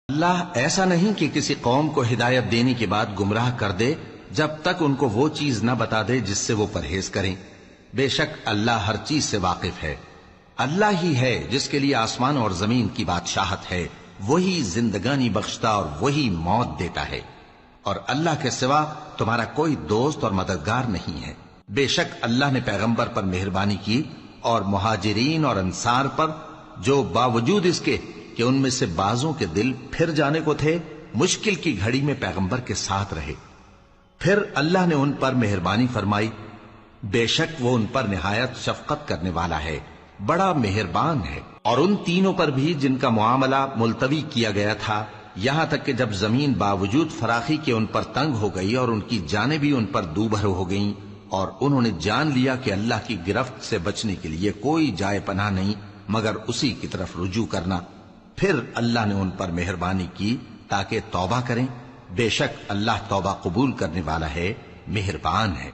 اللہ ایسا نہیں کہ کسی قوم کو ہدایت دینے کے بعد گمراہ کر دے جب تک ان کو وہ چیز نہ بتا دے جس سے وہ پرہیز کریں۔ بے شک اللہ ہر چیز سے واقف ہے۔ اللہ ہی ہے جس کے لیے آسمان اور زمین کی بادشاہت ہے، وہی زندگانی بخشتا اور وہی موت دیتا ہے، اور اللہ کے سوا تمہارا کوئی دوست اور مددگار نہیں ہے۔ بے شک اللہ نے پیغمبر پر مہربانی کی اور مہاجرین اور انصار پر، جو باوجود اس کے کہ ان میں سے بعضوں کے دل پھر جانے کو تھے، مشکل کی گھڑی میں پیغمبر کے ساتھ رہے۔ پھر اللہ نے ان پر مہربانی فرمائی، بے شک وہ ان پر نہایت شفقت کرنے والا ہے، بڑا مہربان ہے۔ اور ان تینوں پر بھی جن کا معاملہ ملتوی کیا گیا تھا، یہاں تک کہ جب زمین باوجود فراخی کے ان پر تنگ ہو گئی اور ان کی جانیں بھی ان پر دوبھر ہو گئیں، اور انہوں نے جان لیا کہ اللہ کی گرفت سے بچنے کے لیے کوئی جائے پناہ نہیں مگر اسی کی طرف رجوع کرنا، پھر اللہ نے ان پر مہربانی کی تاکہ توبہ کریں۔ بے شک اللہ توبہ قبول کرنے والا ہے، مہربان ہے۔